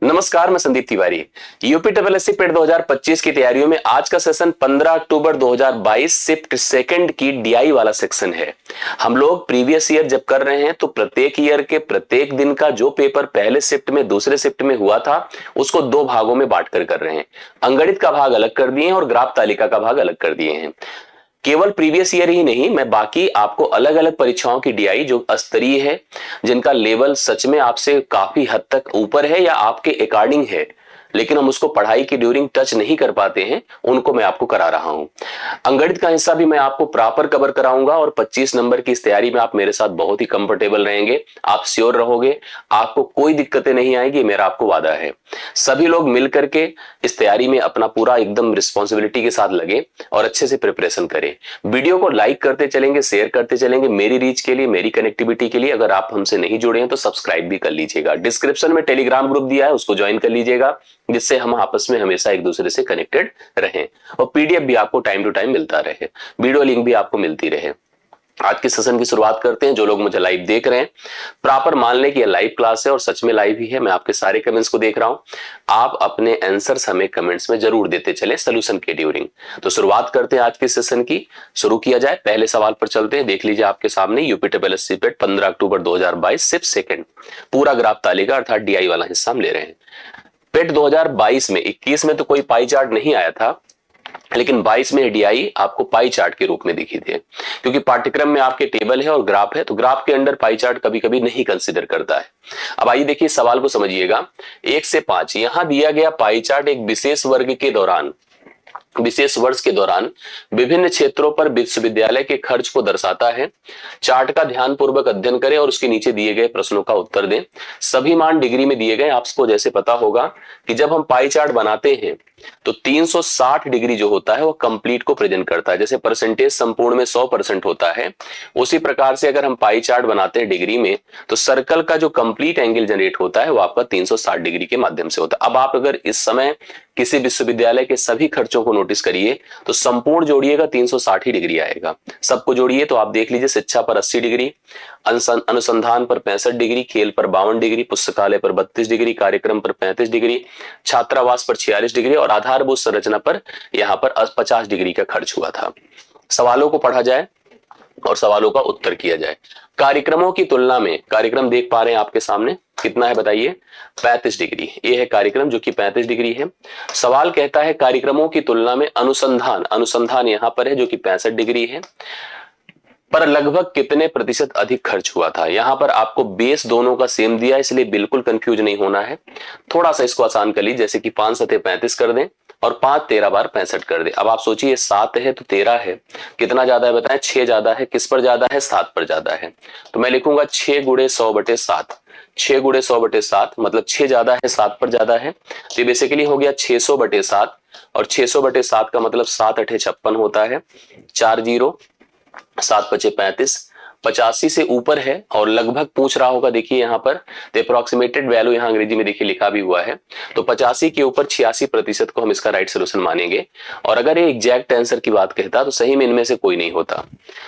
नमस्कार, मैं Sandeep Tiwari. UP SSC पेट 2025 की तैयारियों में आज का सेशन 15 अक्टूबर 2022 शिफ्ट सेकंड की डीआई वाला सेक्शन है। हम लोग प्रीवियस ईयर जब कर रहे हैं तो प्रत्येक ईयर के प्रत्येक दिन का जो पेपर पहले शिफ्ट में दूसरे शिफ्ट में हुआ था उसको दो भागों में बांट कर रहे हैं। अंगणित का भाग अलग कर दिए हैं और ग्राफ तालिका का भाग अलग कर दिए हैं। केवल प्रीवियस ईयर ही नहीं, मैं बाकी आपको अलग अलग परीक्षाओं की डीआई जो स्तरीय है, जिनका लेवल सच में आपसे काफी हद तक ऊपर है या आपके अकॉर्डिंग है, लेकिन हम उसको पढ़ाई की ड्यूरिंग टच नहीं कर पाते हैं, उनको मैं आपको करा रहा हूं। अंगणित का हिस्सा भी मैं आपको प्रॉपर कवर कराऊंगा और 25 नंबर की इस तैयारी में आप मेरे साथ बहुत ही कंफर्टेबल रहेंगे, आप श्योर रहोगे, आपको कोई दिक्कतें नहीं आएगी, मेरा आपको वादा है। सभी लोग मिल करके इस तैयारी में अपना पूरा एकदम रिस्पॉन्सिबिलिटी के साथ लगे और अच्छे से प्रिपरेशन करें। वीडियो को लाइक करते चलेंगे, शेयर करते चलेंगे, मेरी रीच के लिए, मेरी कनेक्टिविटी के लिए। अगर आप हमसे नहीं जुड़े हैं तो सब्सक्राइब भी कर लीजिएगा। डिस्क्रिप्शन में टेलीग्राम ग्रुप दिया है, उसको ज्वाइन कर लीजिएगा, जिससे हम आपस में हमेशा एक दूसरे से कनेक्टेड रहें और पीडीएफ भी आपको टाइम टू टाइम मिलता रहे, वीडियो लिंक भी आपको मिलती रहे। आज के सेशन की शुरुआत करते हैं। जो लोग मुझे लाइव देख रहे हैं, प्रॉपर मान लें कि यह लाइव क्लास है और सच में लाइव ही है। मैं आपके सारे कमेंट्स को देख रहा हूं। आप अपने आंसर्स हमें कमेंट्स में जरूर देते चले सोल्यूशन के ड्यूरिंग। तो शुरुआत करते हैं आज के सेशन की। शुरू किया जाए, पहले सवाल पर चलते हैं। देख लीजिए आपके सामने यूपी एसएससी पेट 15 अक्टूबर 2022 शिफ्ट सेकंड पूरा ग्राफ तालिका अर्थात डीआई वाला हिस्सा हम ले रहे हैं। पेट 2022 में 21 में तो कोई पाई चार्ट नहीं आया था, लेकिन 22 में डीआई आपको पाई चार्ट के रूप में दिखी थी, क्योंकि पाठ्यक्रम में आपके टेबल है और ग्राफ है, तो ग्राफ के अंदर पाई चार्ट कभी कभी नहीं कंसीडर करता है। अब आइए देखिए सवाल को समझिएगा। 1 से 5 यहां दिया गया पाई चार्ट एक विशेष वर्ष के दौरान विभिन्न क्षेत्रों पर विश्वविद्यालय के खर्च को दर्शाता है। चार्ट का ध्यानपूर्वक अध्ययन करें और उसके नीचे दिए गए प्रश्नों का उत्तर दें। सभी मान डिग्री में दिए गए। आपको जैसे पता होगा कि जब हम पाई चार्ट बनाते हैं तो 360 डिग्री जो होता है वो कंप्लीट को प्रेजेंट करता है। जैसे परसेंटेज संपूर्ण में 100% होता है, उसी प्रकार से अगर हम पाई चार्ट बनाते हैं डिग्री में तो सर्कल का जो कंप्लीट एंगल जनरेट होता है वो आपका 360 डिग्री के माध्यम से होता है। अब आप अगर इस समय किसी विश्वविद्यालय के सभी खर्चों को नोटिस करिए तो संपूर्ण जोड़िएगा 360 ही डिग्री आएगा। सबको जोड़िए तो आप देख लीजिए, शिक्षा पर 80 डिग्री, अनुसंधान पर 65 डिग्री, खेल पर 52 डिग्री, पुस्तकालय पर 32 डिग्री, कार्यक्रम पर 35 डिग्री, छात्रावास पर 46 डिग्री और आधारभूत संरचना पर यहाँ पर 50 डिग्री का खर्च हुआ था। सवालों को पढ़ा जाए और सवालों का उत्तर किया जाए। कार्यक्रमों की तुलना में, कार्यक्रम देख पा रहे हैं आपके सामने, कितना है बताइए? 35 डिग्री। ये है कार्यक्रम जो कि 35 डिग्री है। सवाल कहता है कार्यक्रमों की तुलना में अनुसंधान यहां पर है जो कि 65 डिग्री है, पर लगभग कितने प्रतिशत अधिक खर्च हुआ था। यहां पर आपको बेस दोनों का सेम दिया है, इसलिए बिल्कुल कंफ्यूज नहीं होना है। थोड़ा सा इसको आसान कर लीजिए, जैसे कि 5 सतह 35 कर दें और 5 13 बार 65 कर दे। अब आप सोचिए 7 है तो 13 है, कितना ज्यादा है बताएं? 6 ज्यादा है। किस पर ज्यादा है? 7 पर ज्यादा है। तो मैं लिखूंगा 6 गुणे 100/7। 6 गुणे 100/7 मतलब 6 ज्यादा है, 7 पर ज्यादा है, तो ये बेसिकली हो गया 600/7। और 600/7 का मतलब 7 8 56 होता है, 4 0 7 5 35, 85 से ऊपर है और लगभग पूछ रहा होगा। देखिए यहाँ पर तो अप्रोक्सीमेटेड वैल्यू यहाँ अंग्रेजी में देखिए लिखा भी हुआ है, तो 85 के ऊपर 86% को हम इसका राइट सोल्यूशन मानेंगे। और अगर ये एग्जैक्ट आंसर की बात कहता तो सही में इनमें से कोई नहीं होता,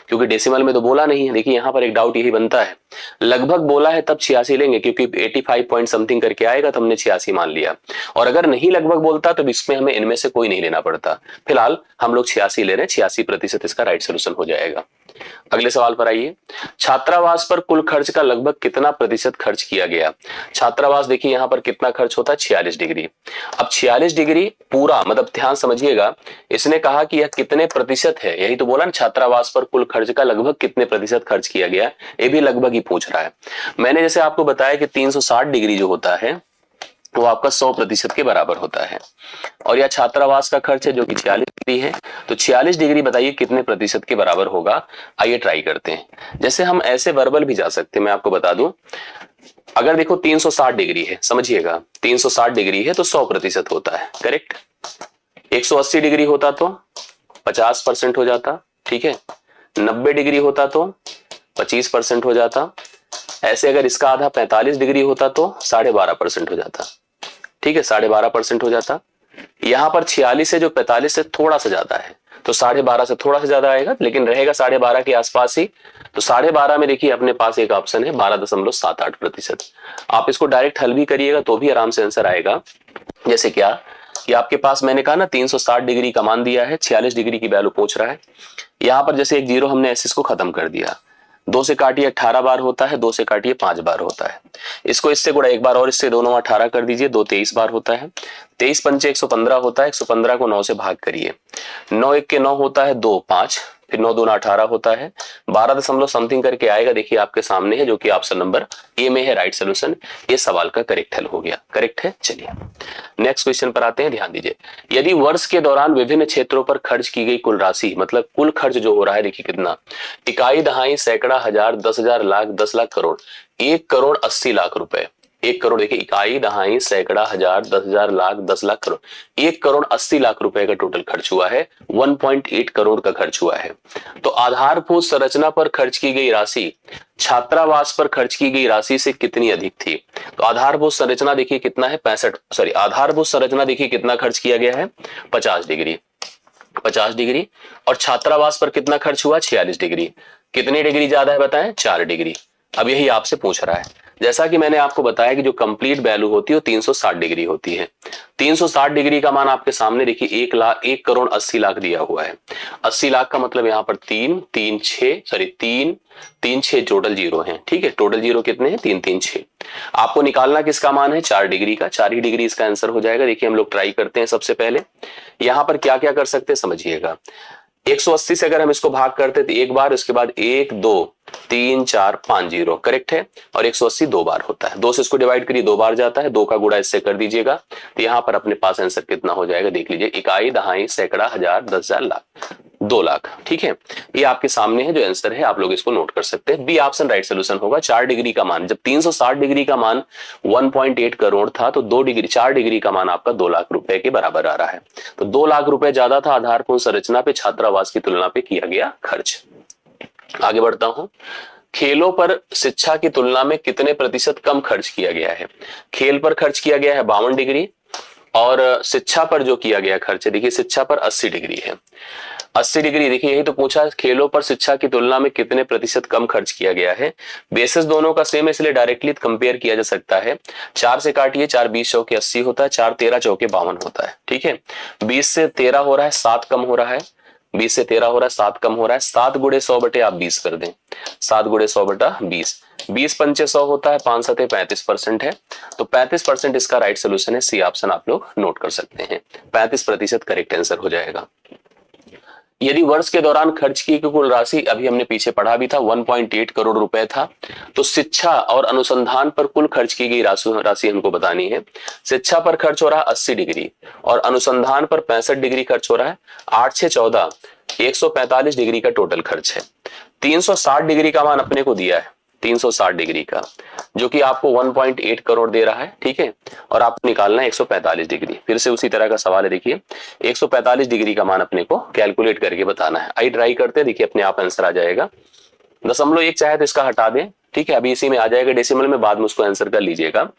क्योंकि डेसिमल में तो बोला नहीं है। देखिए यहाँ पर एक डाउट यही बनता है, लगभग बोला है तब 86 लेंगे, क्योंकि 85 पॉइंट समथिंग करके आएगा तो हमने 86 मान लिया। और अगर नहीं लगभग बोलता तो इसमें हमें इनमें से कोई नहीं लेना पड़ता। फिलहाल हम लोग 86 ले रहे हैं, 86% इसका राइट सोल्यूशन हो जाएगा। अगले सवाल पर आइए। छात्रावास पर कुल खर्च का लगभग कितना प्रतिशत खर्च किया गया? छात्रावास देखिए यहाँ पर कितना खर्च होता है? 46 डिग्री। अब 46 डिग्री पूरा मतलब ध्यान समझिएगा, इसने कहा कि यह कितने प्रतिशत है, यही तो बोला ना, छात्रावास पर कुल खर्च का लगभग कितने प्रतिशत खर्च किया गया, ये भी लगभग ही पूछ रहा है। मैंने जैसे आपको बताया कि 360 डिग्री जो होता है वो आपका 100% के बराबर होता है, और यह छात्रावास का खर्च है जो कि 46 डिग्री है, तो 46 डिग्री बताइए कितने प्रतिशत के बराबर होगा। आइए ट्राई करते हैं। जैसे हम ऐसे वर्बल भी जा सकते हैं, मैं आपको बता दूं, अगर देखो 360 डिग्री है, समझिएगा 360 डिग्री है तो 100% होता है, करेक्ट। 180 डिग्री होता तो 50% हो जाता, ठीक है। 90 डिग्री होता तो 25% हो जाता। ऐसे अगर इसका आधा 45 डिग्री होता तो 12.5% हो जाता, ठीक है, 12.5% हो जाता। यहां पर 46 है जो 45 से थोड़ा सा ज्यादा है, तो 12.5 से थोड़ा सा ज्यादा आएगा, लेकिन रहेगा 12.5 के आसपास ही। तो 12.5 में देखिए अपने पास एक ऑप्शन है 12.78%। आप इसको डायरेक्ट हल भी करिएगा तो भी आराम से आंसर आएगा। जैसे क्या कि आपके पास मैंने कहा ना 360 डिग्री का मान दिया है, 46 डिग्री की वैल्यू पूछ रहा है। यहाँ पर जैसे एक जीरो हमने ऐसे इसको खत्म कर दिया, 2 से काटिए 18 बार होता है, 2 से काटिए 5 बार होता है। इसको इससे गुणा एक बार और इससे, दोनों 18 कर दीजिए, 2 23 बार होता है। 23 पंचे 115 होता है, 115 को 9 से भाग करिए, 9 1 के 9 होता है, 2 5, फिर 9 दूना 18 होता है, 12 दशमलव समथिंग करके आएगा। देखिए आपके सामने है, जो कि ऑप्शन नंबर ए में है राइट सोल्यूशन। ये सवाल का करेक्ट हल हो गया। करेक्ट है। चलिए नेक्स्ट क्वेश्चन पर आते हैं। ध्यान दीजिए, यदि वर्ष के दौरान विभिन्न क्षेत्रों पर खर्च की गई कुल राशि, मतलब कुल खर्च जो हो रहा है, देखिए कितना, इकाई, दहाई, सैकड़ा, हजार, 10,000, लाख, 10 लाख, करोड़, 1 करोड़ 80 लाख रुपए। 1 करोड़, देखिए इकाई, दहाई, सैकड़ा, हजार, 10,000, लाख, 10 लाख, करोड़, 1 करोड़ 80 लाख रुपए का टोटल खर्च हुआ है। 1.8 करोड़ का खर्च हुआ है। तो आधारभूत संरचना पर खर्च की गई राशि छात्रावास पर खर्च की गई राशि से कितनी अधिक थी? तो आधारभूत संरचना देखिए कितना है, 65, आधारभूत संरचना देखिए कितना खर्च किया गया है, 50 डिग्री, 50 डिग्री। और छात्रावास पर कितना खर्च हुआ, 46 डिग्री। कितनी डिग्री ज्यादा है बताएं, 4 डिग्री। अब यही आपसे पूछ रहा है। जैसा कि मैंने आपको बताया कि जो कंप्लीट वैल्यू होती है वो 360 डिग्री होती है। 360 डिग्री का मान आपके सामने देखिए 1 करोड़ 80 लाख दिया हुआ है। 80 लाख का मतलब यहाँ पर 3 3 6 सॉरी 3 3 6 टोटल जीरो है। ठीक है, टोटल जीरो कितने हैं, 3 3 6। आपको निकालना किसका मान है, 4 डिग्री का। 4 ही डिग्री इसका आंसर हो जाएगा। देखिए हम लोग ट्राई करते हैं। सबसे पहले यहाँ पर क्या क्या कर सकते हैं समझिएगा। 180 से अगर हम इसको भाग करते तो एक बार, उसके बाद 1 2 3 4 5 जीरो, करेक्ट है। और 180 2 बार होता है, 2 से इसको डिवाइड करिए, 2 बार जाता है, 2 का गुणा इससे कर दीजिएगा। तो यहाँ पर अपने पास आंसर कितना हो जाएगा, देख लीजिए, इकाई, दहाई, सैकड़ा, हजार, 10,000, लाख, 2 लाख। ठीक है, ये आपके सामने है जो आंसर है, आप लोग इसको नोट कर सकते हैं। बी ऑप्शन राइट सोल्यूशन होगा। 4 डिग्री का मान, जब 360 डिग्री का मान 1.8 करोड़ था तो 2 डिग्री 4 डिग्री का मान आपका 2 लाख रुपए के बराबर आ रहा है। तो 2 लाख रुपए ज्यादा था आधारभूत संरचना पे छात्रावास की तुलना पे किया गया खर्च। आगे बढ़ता हूं। खेलों पर शिक्षा की तुलना में कितने प्रतिशत कम खर्च किया गया है? खेल पर खर्च किया गया है 52 डिग्री, और शिक्षा पर जो किया गया खर्च है, देखिए शिक्षा पर 80 डिग्री है। 80 डिग्री, देखिए यही तो पूछा, खेलों पर शिक्षा की तुलना में कितने प्रतिशत कम खर्च किया गया है। बेसिस दोनों का सेम है, इसलिए डायरेक्टली कंपेयर किया जा सकता है। 4 से काटिए, 4 20 चौके 80 होता है, 4 13 चौके 52 होता है। ठीक है, 20 से 13 हो रहा है, 7 कम हो रहा है, 20 से 13 हो रहा है, 7 कम हो रहा है, 7 गुणे 100 बटे आप 20 कर दें, 7 गुणे 100 बटा 20, 20 पंचे 100 होता है, 5 सते 35% है। तो 35% इसका राइट सोल्यूशन है। सी ऑप्शन आप लोग नोट कर सकते हैं, 35% करेक्ट आंसर हो जाएगा। यदि वर्ष के दौरान खर्च की कुल राशि, अभी हमने पीछे पढ़ा भी था, 1.8 करोड़ रुपए था, तो शिक्षा और अनुसंधान पर कुल खर्च की गई राशि हमको बतानी है। शिक्षा पर खर्च हो रहा है 80 डिग्री और अनुसंधान पर 65 डिग्री खर्च हो रहा है। 8 6 14, 145 डिग्री का टोटल खर्च है। 360 डिग्री का मान अपने को दिया है, 360 डिग्री का, जो कि आपको 1.8 करोड़ दे रहा है। ठीक है, और आपको निकालना है 145 डिग्री। फिर से उसी तरह का सवाल है, देखिए 145 डिग्री का मान अपने को कैलकुलेट करके बताना है। आई ट्राई करते हैं, देखिए अपने आप आंसर आ जाएगा। 0.1 चाहे तो इसका हटा दें, ठीक है, अभी इसी में आ जाएगा डेसिमल में, बाद में उसको आंसर कर लीजिएगा।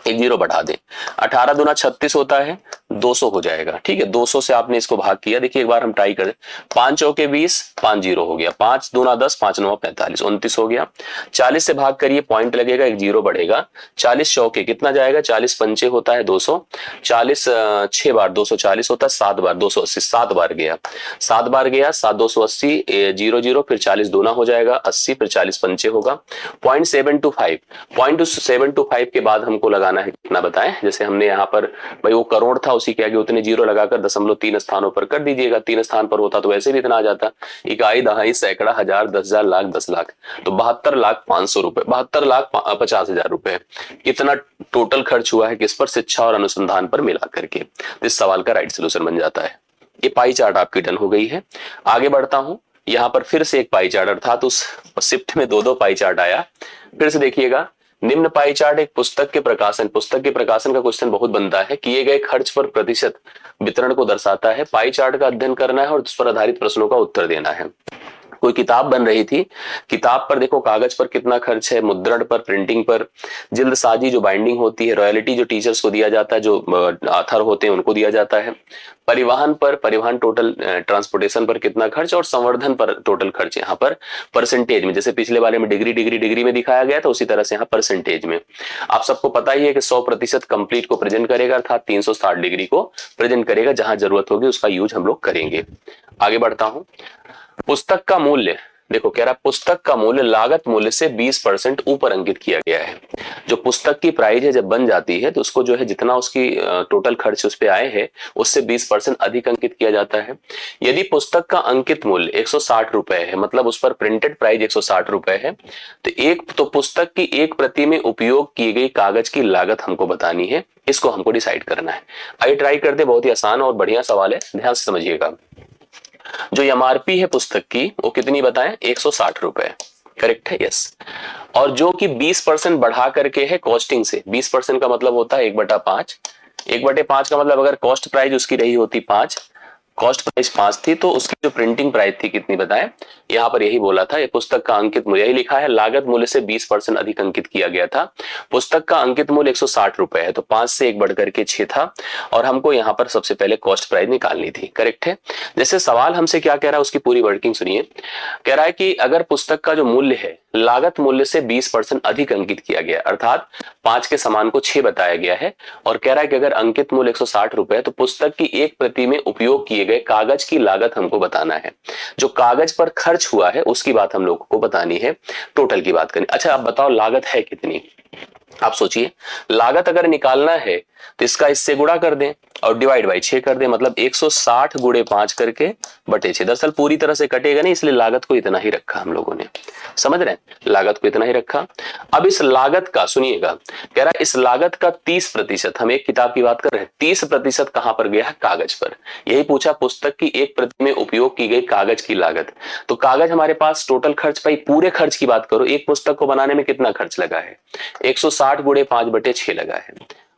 1 जीरो बढ़ा दें, 18 दूना 36 होता है, 200 हो जाएगा। ठीक है, 200 से आपने इसको भाग किया, देखिए एक बार हम ट्राई करें, 5 चौके 20, 5 जीरो हो गया, 5 दूना 10, 5 9 45, 29 हो गया। 40 से भाग करिए, पॉइंट लगेगा, 1 जीरो बढ़ेगा। 40 चौके कितना जाएगा, 40 पंचे होता है 200, 40 6 बार 240 होता है, 7 बार 280, 7 बार गया, 7 बार गया, 7 280, 0 0, फिर 40 दूना हो जाएगा 80, फिर 40 पंचे होगा, 0.725, 0.725 के बाद हमको लगाना है कितना बताएं। जैसे हमने यहाँ पर भाई वो करोड़ था, उसी के आगे उतने जीरो लगाकर 0.3 स्थानों पर कर दीजिएगा। 3 स्थान पर होता तो वैसे भी इतना आ जाता, इकाई, दहाई, सैकड़ा, हजार, 10,000, लाख, 10 लाख, तो 72,500,000 रुपए, 72,50,000 रुपए इतना टोटल खर्च हुआ है किस पर, शिक्षा और अनुसंधान पर मिला करके। इस सवाल का राइट सोल्यूशन बन जाता है। ये पाई चार्ट आपकी डन हो गई है। आगे बढ़ता हूं, यहाँ पर फिर से एक पाई चार्ट था, तो शिफ्ट में 2 पाई चार्ट आया। फिर से देखिएगा, निम्न पाई चार्ट एक पुस्तक के प्रकाशन का क्वेश्चन बहुत बनता है, किए गए खर्च पर प्रतिशत वितरण को दर्शाता है। पाई चार्ट का अध्ययन करना है और उस पर आधारित प्रश्नों का उत्तर देना है। कोई किताब बन रही थी, किताब पर देखो कागज पर कितना खर्च है, मुद्रण पर, प्रिंटिंग पर, जल्दसाजी जो बाइंडिंग होती है, रॉयल्टी जो टीचर्स को दिया जाता है, जो ऑथर होते हैं उनको दिया जाता है, परिवहन पर, परिवहन टोटल ट्रांसपोर्टेशन पर कितना खर्च, और संवर्धन पर टोटल खर्च यहाँ पर परसेंटेज में, जैसे पिछले वाले में डिग्री डिग्री डिग्री में दिखाया गया था, उसी तरह से यहाँ परसेंटेज में। आप सबको पता ही है कि 100% कंप्लीट को प्रेजेंट करेगा, अर्थात 360 डिग्री को प्रेजेंट करेगा, जहां जरूरत होगी उसका यूज हम लोग करेंगे। आगे बढ़ता हूं। पुस्तक का मूल्य, देखो कह रहा पुस्तक का मूल्य लागत मूल्य से 20% ऊपर अंकित किया गया है। जो पुस्तक की प्राइस है जब बन जाती है तो उसको जो है जितना उसकी टोटल खर्च उस पे आए हैं उससे 20% अधिक अंकित किया जाता है। यदि पुस्तक का अंकित मूल्य 160 रुपए है, मतलब उस पर प्रिंटेड प्राइस 160 रुपए है, तो पुस्तक की एक प्रति में उपयोग की गई कागज की लागत हमको बतानी है, इसको हमको डिसाइड करना है। आइए ट्राई करते, बहुत ही आसान और बढ़िया सवाल है, ध्यान से समझिएगा। जो एमआरपी है पुस्तक की वो कितनी बताएं, 160 रुपए, करेक्ट है, यस। और जो कि 20% बढ़ा करके है कॉस्टिंग से, 20% का मतलब होता है 1/5, 1/5 का मतलब अगर कॉस्ट प्राइस उसकी रही होती 5, कॉस्ट प्राइस 5 थी, तो उसकी जो प्रिंटिंग प्राइस थी कितनी बताएं, यहाँ पर यही बोला था, ये पुस्तक का अंकित मूल्य, यही लिखा है, लागत मूल्य से 20% अधिक अंकित किया गया था। पुस्तक का अंकित मूल्य 160 रुपए है, तो 5 से 1 बढ़ करके 6 था, और हमको यहाँ पर सबसे पहले कॉस्ट प्राइस निकालनी थी, करेक्ट है। जैसे सवाल हमसे क्या कह रहा है उसकी पूरी वर्किंग सुनिए। कह रहा है कि अगर पुस्तक का जो मूल्य है लागत मूल्य से 20% अधिक अंकित किया गया, अर्थात 5 के समान को 6 बताया गया है, और कह रहा है कि अगर अंकित मूल्य 160 रुपए तो पुस्तक की एक प्रति में उपयोग किए गए कागज की लागत हमको बताना है। जो कागज पर खर्च हुआ है उसकी बात हम लोगों को बतानी है, टोटल की बात करनी। अच्छा आप बताओ लागत है कितनी, आप सोचिए, लागत अगर निकालना है तो इसका इससे गुणा कर दें और डिवाइड बाई 6 कर दें, मतलब 160 गुणे 5 करके बटे 6। दरअसल पूरी तरह से कटेगा नहीं, इसलिए लागत को इतना ही रखा हम लोगों ने, समझ रहे हैं, लागत को इतना ही रखा। अब इस लागत का सुनिएगा, कह रहा है इस लागत का 30%, हम एक किताब की बात कर रहे हैं, 30% कहां पर गया है, कागज पर। यही पूछा, पुस्तक की एक प्रति में उपयोग की गई कागज की लागत, तो कागज हमारे पास टोटल खर्च, भाई पूरे खर्च की बात करो, एक पुस्तक को बनाने में कितना खर्च लगा है, 160 गुणे 5/6 लगा है,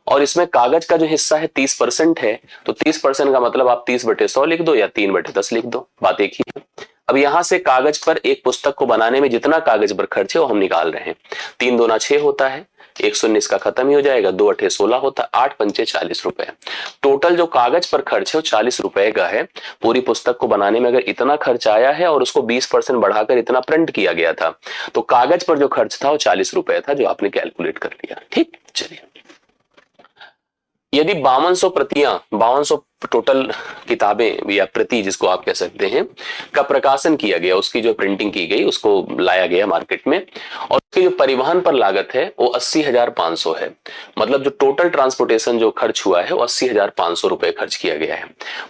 और इसमें कागज का जो हिस्सा है 30% है, तो 30% का मतलब आप 30/100 लिख दो या 3/10 लिख दो, बात एक ही है। अब यहां से कागज पर एक पुस्तक को बनाने में जितना कागज पर खर्च है वो हम निकाल रहे हैं। 3 दूना 6 होता है, 119 इसका खत्म ही हो जाएगा, 2 8 16 होता है, 8 पंचे 40 रुपए। टोटल जो कागज पर खर्च है वो 40 रुपए का है। पूरी पुस्तक को बनाने में अगर इतना खर्च आया है और उसको 20% बढ़ाकर इतना प्रिंट किया गया था, तो कागज पर जो खर्च था वो 40 रुपए था, जो आपने कैलकुलेट कर लिया, ठीक। चलिए, यदि 5200 प्रतियां, 5200 टोटल किताबें या प्रति जिसको आप कह सकते हैं का प्रकाशन किया गया, उसकी जो प्रिंटिंग की गई उसको लाया गया मार्केट में, और उसकी जो परिवहन पर लागत है वो 80,500 है, मतलब जो टोटल ट्रांसपोर्टेशन जो खर्च हुआ है वो 80,500 रुपए खर्च किया गया है।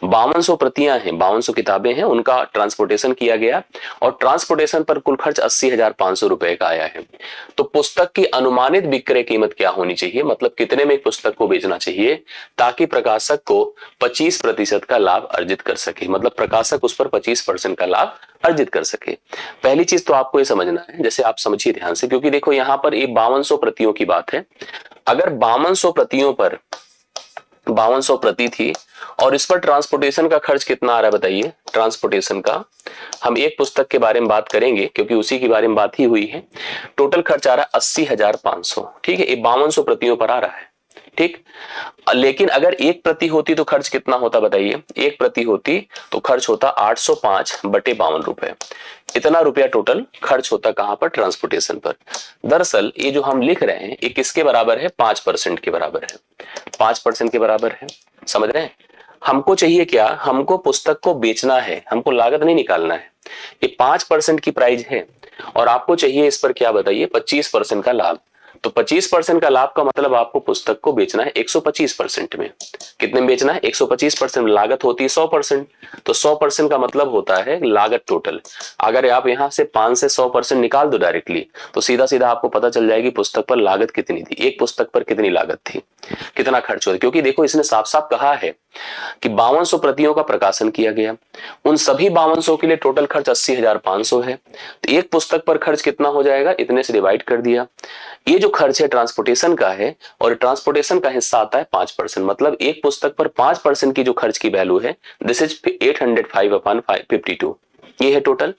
5200 प्रतियां हैं, 5200 किताबें हैं, उनका ट्रांसपोर्टेशन किया गया और ट्रांसपोर्टेशन पर कुल खर्च 80,500 रुपए का आया है। तो पुस्तक की अनुमानित विक्रय कीमत क्या होनी चाहिए, मतलब कितने में पुस्तक को बेचना चाहिए ताकि प्रकाशक को 25% का लाभ अर्जित कर सके, मतलब प्रकाशक उस पर 25% का लाभ अर्जित कर सके। पहली चीज तो आपको ये समझना है, जैसे आप समझिए ध्यान से, क्योंकि देखो यहां पर ये 5200 प्रतियों की बात है। अगर 5200 प्रतियों पर 5200 प्रति थी और इस पर ट्रांसपोर्टेशन का खर्च कितना आ रहा है बताइए, ट्रांसपोर्टेशन का हम एक पुस्तक के बारे में बात करेंगे क्योंकि उसी के बारे में बात ही हुई है। टोटल खर्च आ रहा है 80,500, ठीक है, ये 5200 प्रतियों पर आ रहा है, ठीक। लेकिन अगर एक प्रति होती तो खर्च कितना होता बताइए, एक प्रति होती तो खर्च होता 805/52 रुपए, इतना रुपया टोटल खर्च होता कहां पर, ट्रांसपोर्टेशन पर। दरअसल ये जो हम लिख रहे हैं ये किसके बराबर है, 5% के बराबर है, 5% के बराबर है, समझ रहे हैं। हमको चाहिए क्या, हमको पुस्तक को बेचना है, हमको लागत नहीं निकालना है। ये 5% की प्राइस है और आपको चाहिए इस पर क्या बताइए, 25% का लाभ। तो 25% का लाभ का मतलब आपको पुस्तक को बेचना है 125% में। कितने में बेचना है, 125%। लागत होती है 100%, तो 100% का मतलब होता है लागत टोटल। अगर आप यहां से 5 से 100% निकाल दो डायरेक्टली तो सीधा सीधा आपको पता चल जाएगी पुस्तक पर लागत कितनी थी, एक पुस्तक पर कितनी लागत थी, कितना खर्च हुआ। क्योंकि देखो इसने साफ साफ कहा है कि 5200 प्रतियों का प्रकाशन किया गया, उन सभी 5200 के लिए टोटल खर्च 80,500 है, तो एक पुस्तक पर खर्च कितना हो जाएगा, इतने से डिवाइड कर दिया। ये जो खर्च है ट्रांसपोर्टेशन का है और ट्रांसपोर्टेशन का हिस्सा आता है 5%, मतलब एक पुस्तक पर 5% की जो खर्च की वैल्यू है, दिस इज 805/52। ये है टोटल।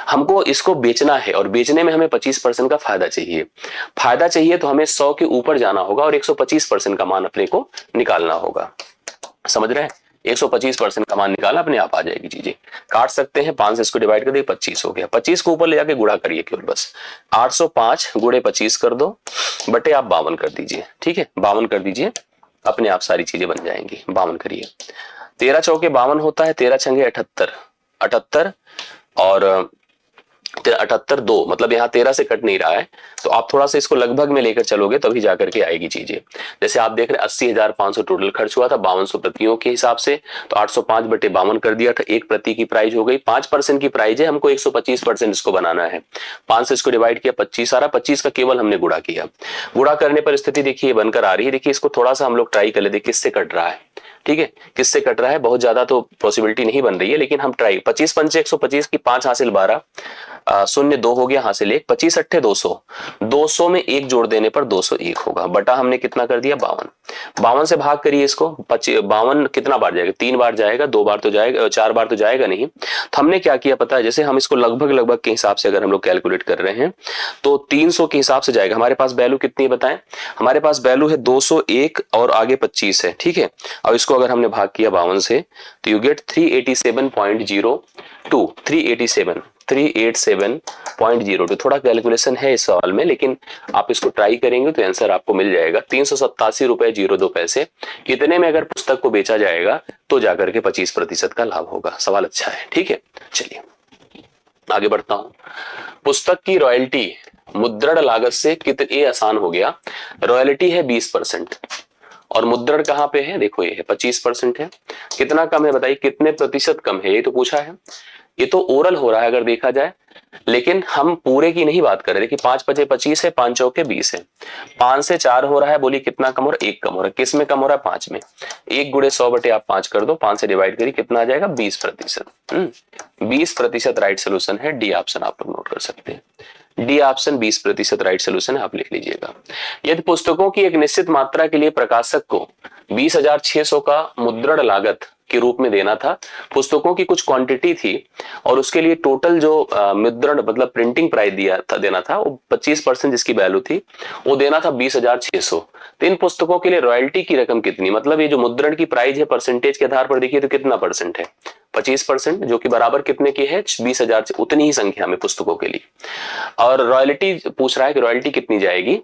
हमको इसको बेचना है और बेचने में हमें 25% का फायदा चाहिए। फायदा चाहिए तो हमें 100 के ऊपर जाना होगा और 125% का मान अपने को निकालना होगा। समझ रहे हैं? 125% का मान निकाला, अपने आप आ जाएगी चीजें। काट सकते हैं, 5 से इसको डिवाइड कर दिए, 25 हो गया। 25 को ऊपर ले जाके गुणा करिए केवल बस। 805 गुणे 25 कर दो, बटे आप 52 कर दीजिए। ठीक है, 52 कर दीजिए, अपने आप सारी चीजें बन जाएंगी। 52 करिए, 13 चौके 52 होता है, 13 छंगे 78, 78 और 78 2, मतलब यहाँ 13 से कट नहीं रहा है, तो आप थोड़ा सा इसको लगभग में लेकर चलोगे तभी जाकर के आएगी चीजें। जैसे आप देख रहे हैं 80,500 टोटल खर्च हुआ था 5200 प्रतियों के हिसाब से, तो 805 बटे 52 कर दिया था। एक प्रति की प्राइस हो गई, 5% की प्राइस है, हमको 125% इसको बनाना है। 5 से इसको डिवाइड किया, 25 आ रहा, 25 का केवल हमने गुणा किया। गुणा करने पर स्थिति देखिए बनकर आ रही है। देखिए इसको थोड़ा सा हम लोग ट्राई कर लेते, किससे कट रहा है। ठीक है, किससे कट रहा है, बहुत ज्यादा तो पॉसिबिलिटी नहीं बन रही है, लेकिन हम ट्राई। 25 पंचे 125 की 5 हासिल 12, 0 2 हो गया, हासिल 1, 25 अट्ठे 200, 200 में 1 जोड़ देने पर 201 होगा। बटा हमने कितना कर दिया 52, 52 से भाग करिए इसको। 52 कितना बार जाएगा, 3 बार जाएगा, 2 बार तो जाएगा, 4 बार तो जाएगा नहीं। तो हमने क्या किया पता है, जैसे हम इसको लगभग लगभग के हिसाब से अगर हम लोग कैलकुलेट कर रहे हैं तो 300 के हिसाब से जाएगा। हमारे पास वैल्यू कितनी है बताएं, हमारे पास वैल्यू है 201 और आगे 25 है। ठीक है, अब इसको अगर हमने भाग किया 52 से तो यू गेट 387.02, 387.02। थोड़ा कैलकुलेशन है इस सवाल में, लेकिन आप इसको ट्राई करेंगे तो आंसर आपको मिल जाएगा। 387.02 कितने में अगर पुस्तक को बेचा जाएगा तो जाकर के 25% का लाभ होगा। सवाल अच्छा है। ठीक है, चलिए आगे बढ़ता हूं। पुस्तक की रॉयल्टी मुद्रण लागत से कितने आसान हो गया। रॉयल्टी है 20% और मुद्रण कहां पे है, देखो ये है 25% है। कितना कम है बताइए, कितने प्रतिशत कम है, ये तो पूछा है। ये तो ओरल हो रहा है अगर देखा जाए, लेकिन हम पूरे की नहीं बात कर रहे। देखिए 5 पचे 25 है, 5 चौके 20 है, 5 से 4 हो रहा है, बोलिए कितना कम हो रहा है, 1 कम हो रहा है। किस में कम हो रहा है, 5 में। 1 गुणे 100 बटे आप 5 कर दो, 5 से डिवाइड करिए, कितना आ जाएगा 20%। 20% राइट सोल्यूशन है। डी ऑप्शन आप लोग नोट कर सकते हैं। डी ऑप्शन 20% राइट सोल्यूशन है, आप लिख लीजिएगा। यदि पुस्तकों की एक निश्चित मात्रा के लिए प्रकाशक को 20,600 का मुद्रण लागत के रूप में देना था, पुस्तकों की कुछ क्वांटिटी थी और उसके लिए टोटल जो मुद्रण मतलब प्रिंटिंग प्राइस देना था वो 25% जिसकी वैल्यू थी वो देना था 20,600। तो इन पुस्तकों के लिए रॉयल्टी की रकम कितनी, मतलब ये जो मुद्रण की प्राइस है परसेंटेज के आधार पर देखिए तो कितना परसेंट है, 25%, जो कि बराबर कितने की है 20,000 से उतनी ही संख्या में पुस्तकों के लिए। और रॉयल्टी पूछ रहा है कि रॉयल्टी कितनी जाएगी,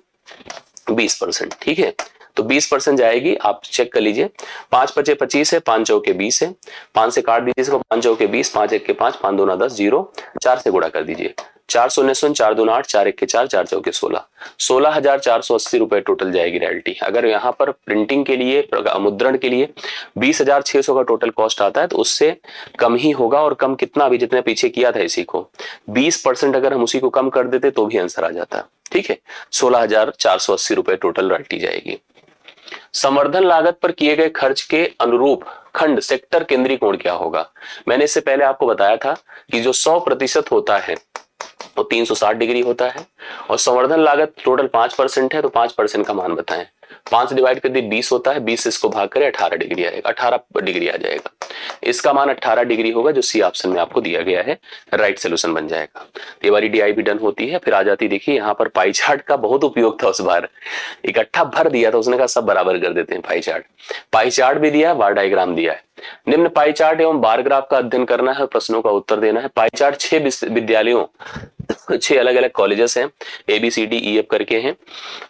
20%। ठीक है, तो 20% जाएगी, आप चेक कर लीजिए। 5 पचे 25 है, 5 चौके 20 है, 5 से काट दीजिए इसको, 5 चौके 20, 5 एक के 5, 5 दूना 10, 0, 4 से गुणा कर दीजिए, 4 शून्य शून्य, 4 दूना 8, 4 एक के 4, 4 चौके 16, 16,480 रुपए टोटल जाएगी रॉयल्टी। अगर यहाँ पर प्रिंटिंग के लिए मुद्रण के लिए 20,600 का टोटल कॉस्ट आता है तो उससे कम ही होगा। और कम कितना, अभी जितने पीछे किया था इसी को 20% अगर हम उसी को कम कर देते तो भी आंसर आ जाता। ठीक है, 16,480 रुपए टोटल रॉयल्टी जाएगी। संवर्धन लागत पर किए गए खर्च के अनुरूप खंड सेक्टर केंद्रीय कोण क्या होगा। मैंने इससे पहले आपको बताया था कि जो 100% होता है वो 360 डिग्री होता है और संवर्धन लागत टोटल 5% है तो 5% का मान बताएं। 5 डिवाइड कर दी 20 होता है, 20 इसको भाग करें 18 डिग्री आएगा, 18 डिग्री आ जाएगा। इसका मान 18 डिग्री होगा जो सी ऑप्शन में आपको दिया गया है, राइट सोल्यूशन बन जाएगा। ये वाली डीआई भी डन होती है। फिर आ जाती, देखिए यहाँ पर पाई चार्ट का बहुत उपयोग था उस बार, इकट्ठा भर दिया था, उसने कहा सब बराबर कर देते हैं। पाई चार्ट भी दिया है, बार डायग्राम दिया है। निम्न पाई चार्ट एवं बार ग्राफ का अध्ययन करना है, प्रश्नों का उत्तर देना है। पाई चार्ट 6 विद्यालयों 6 अलग अलग कॉलेजेस हैं, ABCDEF करके हैं,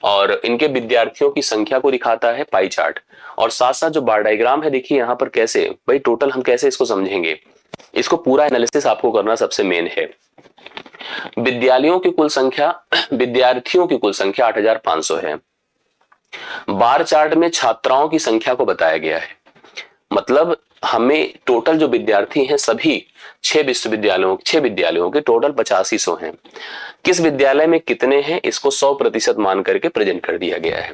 और इनके विद्यार्थियों की संख्या को दिखाता है पाई चार्ट। और साथ साथ जो बार डायग्राम है, देखिए यहाँ पर कैसे भाई टोटल हम कैसे इसको समझेंगे, इसको पूरा एनालिसिस आपको करना सबसे मेन है। विद्यालयों की कुल संख्या, विद्यार्थियों की कुल संख्या 8,500 है। बार चार्ट में छात्राओं की संख्या को बताया गया है, मतलब हमें टोटल जो विद्यार्थी हैं सभी 6 विद्यालयों के टोटल 8500 हैं। किस विद्यालय में कितने हैं इसको 100% मान करके प्रेजेंट कर दिया गया है।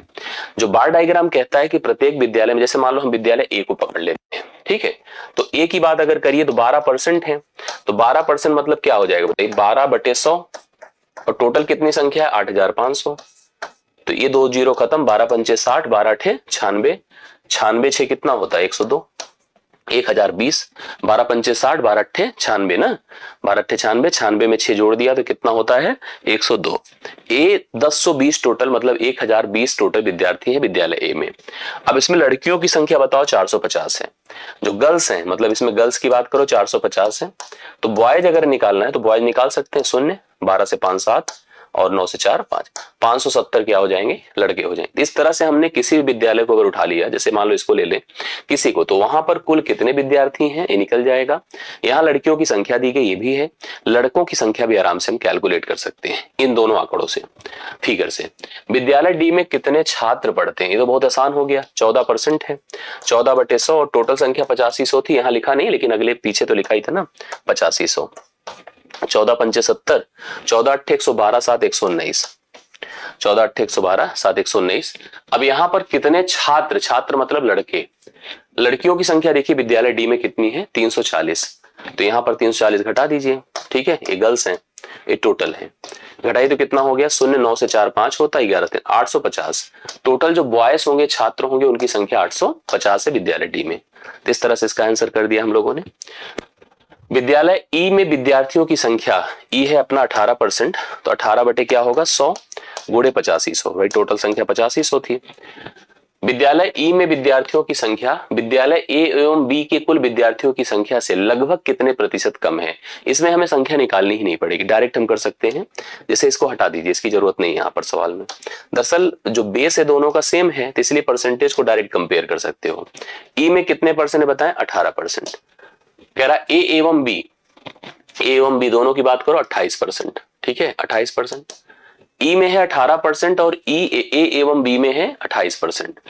जो बार डायग्राम कहता है कि प्रत्येक विद्यालय में, जैसे मान लो हम विद्यालय A को पकड़ लेते हैं, ठीक है, तो A की बात अगर करिए तो 12% है, तो 12% मतलब क्या हो जाएगा बताइए, 12/100 और टोटल कितनी संख्या है 8,500। तो ये 2 जीरो खत्म, 12 पंचे 60, 12 अठे 96, 96 6 कितना होता है 102। 1020, 12 पंचे 60, 12 अट्ठे 96 ना, 12 अट्ठे 96, 96 में 6 जोड़ दिया तो कितना होता है 102। ए 1020 टोटल, मतलब 1020 टोटल विद्यार्थी है विद्यालय ए में। अब इसमें लड़कियों की संख्या बताओ 450 है, जो गर्ल्स हैं, मतलब इसमें गर्ल्स की बात करो 450 है, तो बॉयज अगर निकालना है तो बॉयज निकाल सकते हैं, शून्य, 12 से 5 7 और 9 से 4 5, 570 क्या हो जाएंगे, लड़के हो जाएंगे। इस तरह से हमने किसी भी विद्यालय को अगर उठा लिया, जैसे मान लो इसको ले लें किसी को, तो वहां पर कुल कितने विद्यार्थी हैं ये निकल जाएगा। यहाँ लड़कियों की संख्या दी गई, ये भी है, लड़कों की संख्या भी आराम से हम कैलकुलेट कर सकते हैं इन दोनों आंकड़ों से, फिगर से। विद्यालय डी में कितने छात्र पढ़ते हैं, ये तो बहुत आसान हो गया, 14% है, 14/100 और टोटल संख्या 8500 थी, यहाँ लिखा नहीं लेकिन अगले पीछे तो लिखा ही था ना 8500। 14 पंचे 70, 14 अट्ठे 112, 7 119, 14 अट्ठे 112, 7 119। अब यहां पर कितने छात्र, छात्र मतलब लड़के, लड़कियों की संख्या देखिए विद्यालय डी में कितनी है 340, तो यहां पर 340 घटा दीजिए, ठीक है, ये गर्ल्स हैं, ये टोटल है, घटाई तो कितना हो गया, शून्य, 9 से 4 5 होता है 11 3 850। टोटल जो बॉयज होंगे, छात्र होंगे, उनकी संख्या 850 है विद्यालय डी में। तो इस तरह से इसका आंसर कर दिया हम लोगों ने। विद्यालय ई में विद्यार्थियों की संख्या, ई है अपना 18%, तो 18 बटे क्या होगा 100 गुणे 8500, भाई टोटल संख्या 8500 थी। विद्यालय ई में विद्यार्थियों की संख्या विद्यालय ए एवं बी के कुल विद्यार्थियों की संख्या से लगभग कितने प्रतिशत कम है। इसमें हमें संख्या निकालनी ही नहीं पड़ेगी, डायरेक्ट हम कर सकते हैं। जैसे इसको हटा दीजिए, इसकी जरूरत नहीं है यहाँ पर सवाल में। दरअसल जो बेस है दोनों का सेम है, तो इसलिए परसेंटेज को डायरेक्ट कंपेयर कर सकते हो। ई में कितने परसेंट बताएं, 18%। कह रहा ए एवं बी दोनों की बात करो 28%, ठीक है 28%। ई में है 18% और ए एवं बी में है 28%।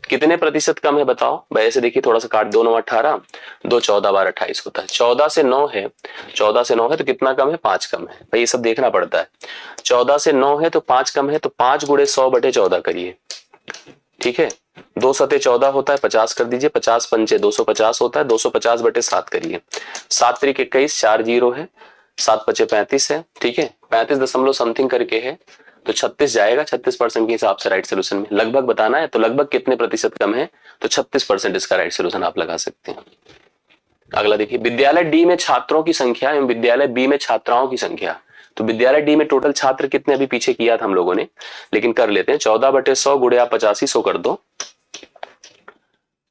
कितने प्रतिशत कम है बताओ भाई, ऐसे देखिए थोड़ा सा काट दो, 9 18, 2 14 12 28 होता है। 14 से 9 है, 14 से 9 है तो कितना कम है, 5 कम है भाई, ये सब देखना पड़ता है। 14 से 9 है तो 5 कम है, तो 5 गुणे 100 बटे 14 करिए, ठीक है, 2 सते 14 होता है, 50 कर दीजिए, 50 पंचे 250 होता है, 250 बटे 7 करिए, 7 त्रिक 21, 4 जीरो है, 7 पचे 35 है, ठीक है, 35 दशमलव समथिंग करके है, तो 36 जाएगा, 36% के हिसाब से राइट सोल्यूशन में। लगभग बताना है तो लगभग कितने प्रतिशत कम है, तो 36% इसका राइट सोल्यूशन आप लगा सकते हैं। अगला देखिए, विद्यालय डी में छात्रों की संख्या एवं विद्यालय बी में छात्राओं की संख्या। तो विद्यालय डी में टोटल छात्र कितने, अभी पीछे किया था हम लोगों ने, लेकिन कर लेते हैं। 14/100 गुणे आप 8500 कर दो।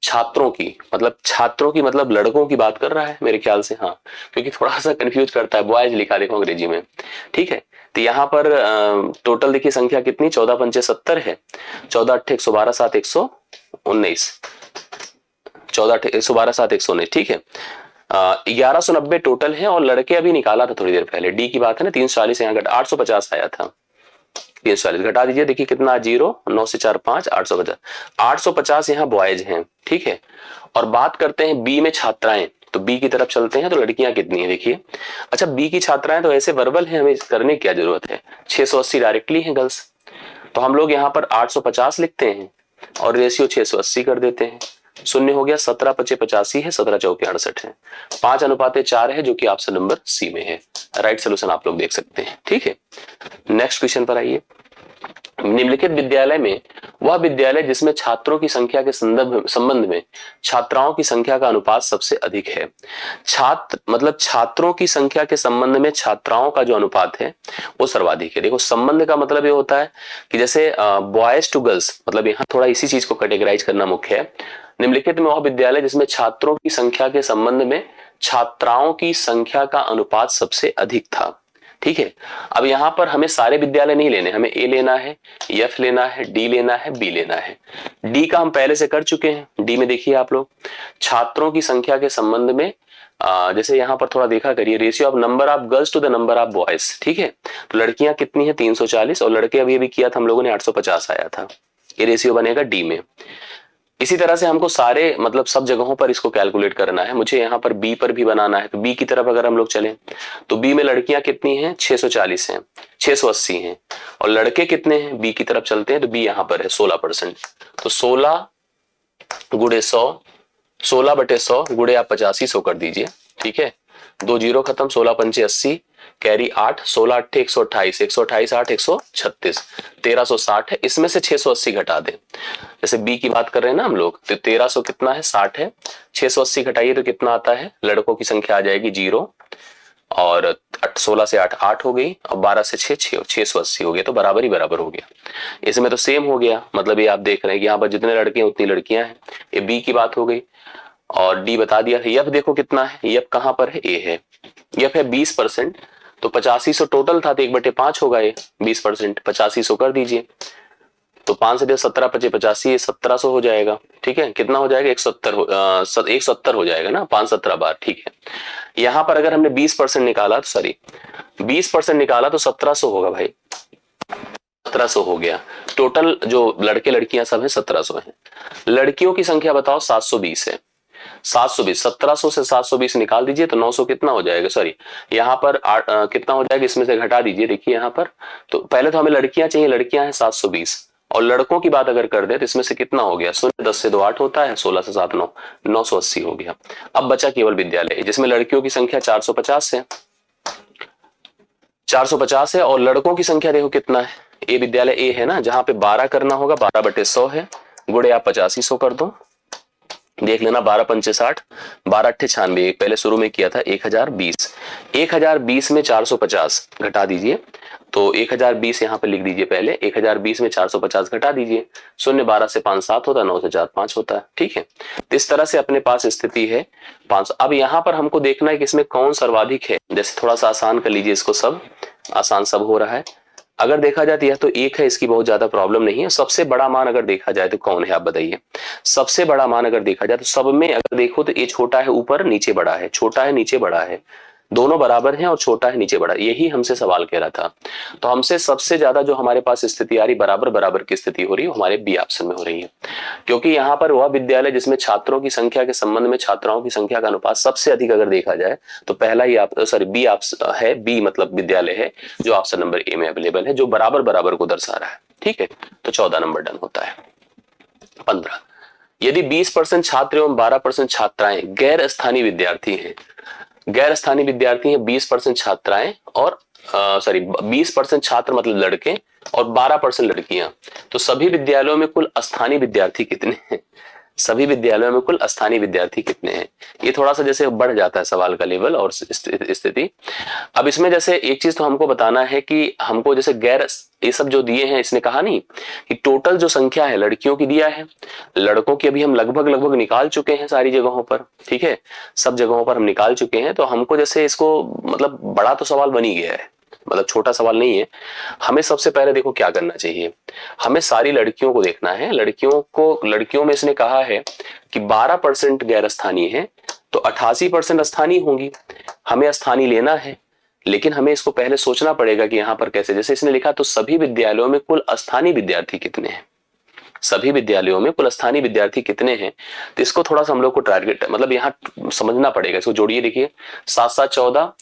छात्रों की मतलब लड़कों की बात कर रहा है मेरे ख्याल से, हाँ, क्योंकि थोड़ा सा कंफ्यूज करता है, बॉयज लिखा देखो अंग्रेजी में, ठीक है। तो यहाँ पर टोटल देखिए संख्या कितनी, 14 पंचे 70 है, 14 अट्ठे 112, 7 119, 14 अट्ठे 112, 7 119, ठीक है। 1190 टोटल है, और लड़के अभी निकाला था थोड़ी देर पहले, डी की बात है ना, 340 यहाँ घटा 850 आया था, 340 घटा दीजिए, देखिए कितना 0, 9 से 4 5, 850, 850 यहाँ बॉयज हैं, ठीक है। और बात करते हैं बी में छात्राएं, तो बी की तरफ चलते हैं, तो लड़कियां कितनी है देखिए। अच्छा, बी की छात्राएं तो ऐसे वर्बल है, हमें करने की क्या जरूरत है, 680 डायरेक्टली है गर्ल्स, तो हम लोग यहाँ पर 850 लिखते हैं और रेशियो 680 कर देते हैं, शून्य हो गया, 17 पचे 85 है, 17 चौके 68 है, 5:4 है, जो कि ऑप्शन नंबर सी में है। राइट सोल्यूशन आप लोग देख सकते हैं, ठीक है। नेक्स्ट क्वेश्चन पर आइए। निम्नलिखित विद्यालय में वह विद्यालय जिसमें छात्रों की संख्या के संबंध में छात्राओं की संख्या का अनुपात सबसे अधिक है। छात्रों की संख्या के संबंध में छात्राओं का जो अनुपात है वो सर्वाधिक है। देखो, संबंध का मतलब ये होता है कि जैसे बॉयज टू गर्ल्स, मतलब यहाँ थोड़ा इसी चीज को कैटेगराइज करना मुख्य है। निम्नलिखित में वह विद्यालय जिसमें छात्रों की संख्या के संबंध में छात्राओं की संख्या का अनुपात सबसे अधिक था, ठीक है। अब यहां पर हमें सारे विद्यालय नहीं लेने, हमें ए लेना है, एफ लेना है, डी लेना है, बी लेना है। डी का हम पहले से कर चुके हैं। डी में देखिए आप लोग, छात्रों की संख्या के संबंध में जैसे यहां पर थोड़ा देखा करिए, ratio of number of girls to the number of boys, ठीक है। तो लड़कियां कितनी है 340, और लड़के अभी किया था हम लोगों ने 850 आया था, ये रेशियो बनेगा डी में। इसी तरह से हमको सारे मतलब सब जगहों पर इसको कैलकुलेट करना है। मुझे यहाँ पर बी पर भी बनाना है, तो बी की तरफ अगर हम लोग चलें तो बी में लड़कियां कितनी हैं 640 हैं, 680 हैं, और लड़के कितने हैं, बी की तरफ चलते हैं तो बी यहाँ पर है 16%, तो 16 गुणे 100, 16/100 गुणे आप 8500 कर दीजिए, ठीक है, 2 जीरो खत्म, 16 पंचे 80, कैरी 8, 16 8 128, 128 8 136, 1360 है। इसमें से 680 घटा दें। जैसे बी की बात कर रहे हैं ना हम लोग, तो 1300 कितना है, 60 है, 680 घटाइए तो कितना आता है, लड़कों की संख्या आ जाएगी 0, और 16 से 8 8 हो गई, और 12 से 6 680 हो गया, तो बराबर ही बराबर हो गया। इसमें तो सेम हो गया, मतलब ये आप देख रहे हैं कि यहाँ पर जितने लड़के हैं उतनी लड़कियां हैं। ये बी की बात हो गई, और डी बता दिया। यफ देखो कितना है, यफ कहां पर है, ए है, यफ है 20%, तो 8500 टोटल था, तो 1/5 होगा ये 20%, 8500 कर दीजिए, तो 5 से 17 पचे 85, 1700 हो जाएगा। ठीक है, कितना हो जाएगा, 170 हो जाएगा ना, 5 17 बार। ठीक है, यहां पर अगर हमने 20% निकाला, तो सॉरी 20% निकाला तो 1700 होगा भाई, 1700 हो गया। टोटल जो लड़के लड़कियां सब है 1700 है। लड़कियों की संख्या बताओ 720 है, 720, 1700 से 720 निकाल दीजिए तो 900 कितना हो जाएगा, सॉरी यहाँ पर कितना हो जाएगा, इसमें से घटा दीजिए। देखिए यहाँ पर तो पहले तो हमें लड़कियां चाहिए, लड़कियां हैं 720, और लड़कों की बात अगर कर दे तो इसमें से कितना हो गया, 0 10 से 2 8 होता है, 16 से 7 9, 980 हो गया। अब बचा केवल विद्यालय, जिसमें लड़कियों की संख्या 450 है, 450 है, और लड़कों की संख्या देखो कितना है, ए विद्यालय ए है ना, जहां पे 12 करना होगा, 12/100 है, गुणे आप 8500 कर दो, देख लेना, 12 पंचे 60, 12 अट्ठे 96, पहले शुरू में किया था 1020, 1020 में 450 घटा दीजिए, तो 1020 यहाँ पे लिख दीजिए पहले, 1020 में 450 घटा दीजिए, 0 12 से 5 7 होता है, 9 से 4 5 होता है। ठीक है, तो इस तरह से अपने पास स्थिति है 500। अब यहाँ पर हमको देखना है कि इसमें कौन सर्वाधिक है, जैसे थोड़ा सा आसान कर लीजिए इसको, सब आसान सब हो रहा है। अगर देखा जाए तो यह तो एक है, इसकी बहुत ज्यादा प्रॉब्लम नहीं है। सबसे बड़ा मान अगर देखा जाए तो कौन है, आप बताइए। सबसे बड़ा मान अगर देखा जाए तो सब में अगर देखो तो ये छोटा है ऊपर, नीचे बड़ा है, छोटा है नीचे बड़ा है, दोनों बराबर हैं, और छोटा है नीचे बड़ा, यही हमसे सवाल कह रहा था। तो हमसे सबसे ज्यादा जो हमारे पास स्थिति आ रही, बराबर बराबर की स्थिति हो रही है, हमारे बी ऑप्शन में हो रही है, क्योंकि यहाँ पर वह विद्यालय जिसमें छात्रों की संख्या के संबंध में छात्राओं की संख्या का अनुपात सबसे अधिक अगर देखा जाए तो पहला ही आप सॉरी बी है, बी मतलब विद्यालय है जो ऑप्शन नंबर ए में अवेलेबल है, जो बराबर बराबर को दर्शा रहा है। ठीक है, तो 14 नंबर डन होता है। 15, यदि 20% छात्र एवं 12% छात्राएं गैर स्थानीय विद्यार्थी हैं, गैर स्थानीय विद्यार्थी हैं 20% छात्राएं, और सॉरी 20% छात्र मतलब लड़के और 12% लड़कियां, तो सभी विद्यालयों में कुल स्थानीय विद्यार्थी कितने हैं, सभी विद्यालयों में कुल स्थानीय विद्यार्थी कितने हैं। ये थोड़ा सा जैसे बढ़ जाता है सवाल का लेवल और स्थिति। अब इसमें जैसे एक चीज तो हमको बताना है कि हमको जैसे गैर ये सब जो दिए हैं, इसने कहा नहीं कि टोटल जो संख्या है लड़कियों की दिया है, लड़कों की अभी हम लगभग लगभग निकाल चुके हैं सारी जगहों पर। ठीक है, सब जगहों पर हम निकाल चुके हैं, तो हमको जैसे इसको मतलब बड़ा तो सवाल बन ही गया है, मतलब छोटा सवाल नहीं है। हमें सबसे पहले देखो क्या करना चाहिए, हमें सारी लड़कियों को देखना है। लड़कियों में इसने कहा है कि 12% गैर स्थानीय है, तो 88% स्थानीय होंगी। हमें स्थानीय लेना है, लेकिन हमें इसको पहले सोचना पड़ेगा कि यहाँ पर कैसे, जैसे इसने लिखा तो सभी विद्यालयों में कुल स्थानीय विद्यार्थी कितने हैं, सभी विद्यालयों में कुल स्थानीय विद्यार्थी कितने हैं, तो इसको थोड़ा सा हम लोग को टारगेट मतलब यहाँ समझना पड़ेगा। इसको जोड़िए, देखिए 7 7 14,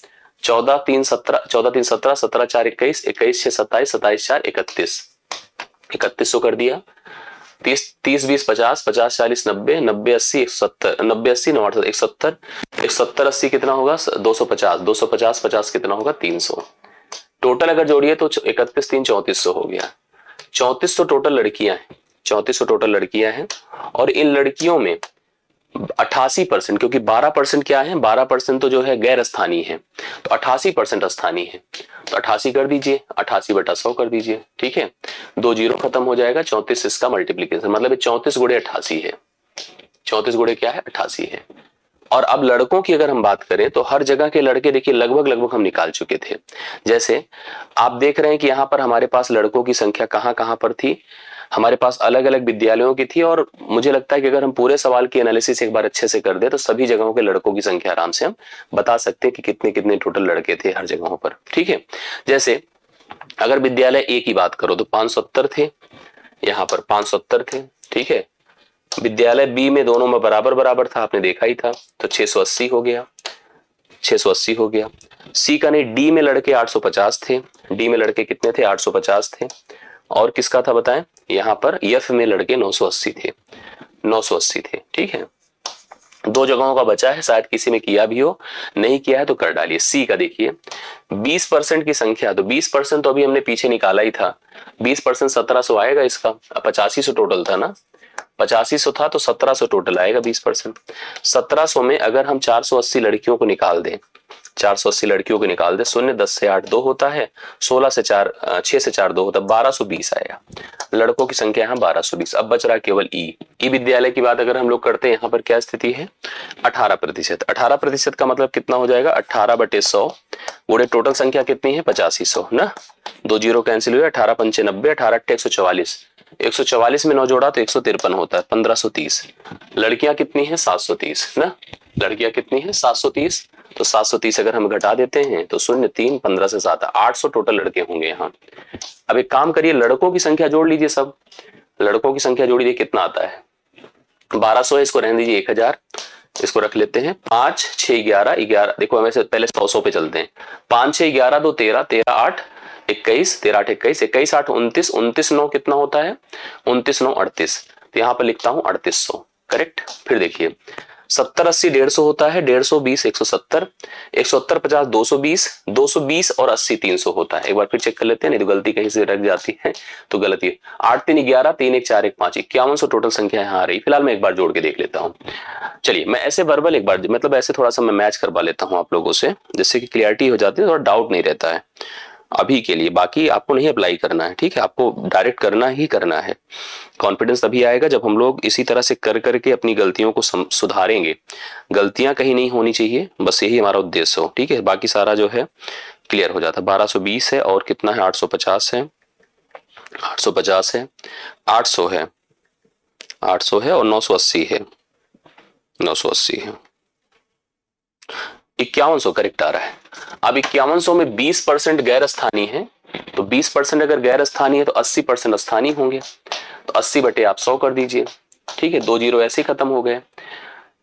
14 3 17, 14 3 17, 17 4 21, 21 6 27, 27 4 31, 3100 कर दिया। 30 30 20 50, 50 40 90, 90 80 170, 90 80 9 170, 170 80 कितना होगा 250, 250 50 कितना होगा 300। टोटल अगर जोड़िए तो 31 3 3400 हो गया। 3400 टोटल लड़कियां हैं, 3400 टोटल लड़कियां हैं, और इन लड़कियों में 88%, क्योंकि 12% क्या है, 12% तो जो है गैर स्थानीय है, तो 88% स्थानीय है, तो 88 कर दीजिए, 88/100 कर दीजिए। ठीक है, 2 जीरो खत्म हो जाएगा, 34 इसका मल्टीप्लीकेशन, मतलब 34 गुणे 88 है, 34 गुणे क्या है 88 है। और अब लड़कों की अगर हम बात करें तो हर जगह के लड़के देखिए लगभग लगभग हम निकाल चुके थे। जैसे आप देख रहे हैं कि यहाँ पर हमारे पास लड़कों की संख्या कहाँ कहाँ पर थी, हमारे पास अलग अलग विद्यालयों की थी, और मुझे लगता है कि अगर हम पूरे सवाल की एनालिसिस एक बार अच्छे से कर दे तो सभी जगहों के लड़कों की संख्या आराम से हम बता सकते हैं कि कितने कितने टोटल लड़के थे हर जगहों पर। ठीक है, जैसे अगर विद्यालय ए की बात करो तो 570 थे, यहाँ पर 570 थे। ठीक है, विद्यालय बी में दोनों में बराबर बराबर था, आपने देखा ही था, तो 680 हो गया, 680 हो गया। सी का नहीं, डी में लड़के 850 थे, डी में लड़के कितने थे 850 थे, और किसका था बताएं, यहाँ पर एफ में लड़के 980 थे, 980 थे। ठीक है, दो जगहों का बचा है, शायद किसी में किया भी हो, नहीं किया है तो कर डालिए। सी का देखिए 20% की संख्या, तो 20% तो अभी हमने पीछे निकाला ही था, 20% 1700 आएगा इसका, 8500 टोटल था ना, 8500 था तो 1700 टोटल आएगा 20%। 1700 में अगर हम 480 लड़कियों को निकाल दें, 480 लड़कियों को निकाल दे, शून्य 10 से 8 2 होता है, 16 से 4 6 से 4 2 होता है, 1220 आएगा। लड़कों की संख्या यहाँ 1220। अब बच रहा केवल ई विद्यालय की बात अगर हम लोग करते हैं, यहाँ पर क्या स्थिति है 18%। 18% का मतलब कितना हो जाएगा 18/100 गुणे टोटल संख्या कितनी है 8500 ना, 2 जीरो कैंसिल हुए, 18 पंचे 90, 18 144, 144 में 9 जोड़ा तो 153 होता है, 1530। लड़कियां कितनी है 730 ना, लड़कियां कितनी है 730, तो 730 अगर हम घटा देते हैं तो 0 3 15 से 7 800 टोटल लड़के होंगे यहाँ। अब एक काम करिए, लड़कों की संख्या जोड़ लीजिए, सब लड़कों की संख्या जोड़िए, कितना आता है 1200 है, इसको रहने दीजिए 1000, इसको रख लेते हैं 5 6 11 11, देखो हमें से पहले 100 पे चलते हैं, 5 6 11 2 13 13 8 21, 13 8 21, 21 8 29, 29 9 कितना होता है 29 9 38, तो यहाँ पर लिखता हूं 3800, करेक्ट। फिर देखिए 70 80 150 होता है, 150 20 170, 170 50 220, 220 और 80 300 होता है। एक बार फिर चेक कर लेते हैं, नहीं तो गलती कहीं से रख जाती है तो गलती है। 8 3 11, 3 1 4 1 5, 5100 टोटल संख्या यहाँ आ रही। फिलहाल मैं एक बार जोड़ के देख लेता हूँ। चलिए मैं ऐसे वर्बल एक बार मतलब ऐसे थोड़ा सा मैं मैच करवा लेता हूँ आप लोगों से, जिससे कि क्लियरिटी हो जाती है, थोड़ा डाउट नहीं रहता है अभी के लिए। बाकी आपको नहीं अप्लाई करना है, ठीक है, आपको डायरेक्ट करना ही करना है। कॉन्फिडेंस तभी आएगा जब हम लोग इसी तरह से कर करके अपनी गलतियों को सुधारेंगे। गलतियां कहीं नहीं होनी चाहिए, बस यही हमारा उद्देश्य हो, ठीक है। बाकी सारा जो है क्लियर हो जाता है। 1220 है और कितना है 850 है, 850 है, 800 है, 800 है और 980 है, 980 है, 5100 करेक्ट आ रहा है। अब 5100 में 20% गैर स्थानीय है, तो 20% अगर गैर स्थानीय है तो 80% स्थानीय होंगे, तो 80 बटे आप 100 कर दीजिए, ठीक है। 2 जीरो ऐसे ही खत्म हो गए।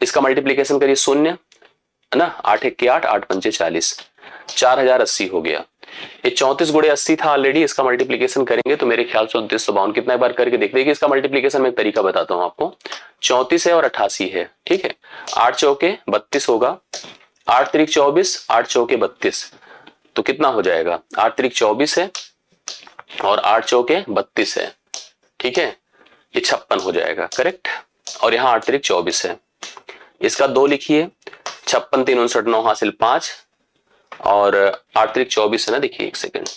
इसका मल्टीप्लीकेशन करिए, शून्य है ना, 8 1 8, 8 पंचे 40, 4080 हो गया। ये 34 गुणे 80 था ऑलरेडी, इसका मल्टीप्लीकेशन करेंगे तो मेरे ख्याल से 2952, कितना बार करके देख देखिए। इसका मल्टीप्लीकेशन में एक तरीका बताता हूं आपको, 34 है और 88 है, ठीक है। 8 चौके 32 होगा, 8 त्रिक 24, 8 चौके 32, तो कितना हो जाएगा 8 त्रिक 24 है और 8 चौके 32 है, ठीक है, ये 56 हो जाएगा, करेक्ट। और यहाँ 8 त्रिक 24 है, इसका 2 लिखिए, 56 3 59 9 हासिल 5 और 8 त्रिक 24 है ना, देखिए एक सेकेंड,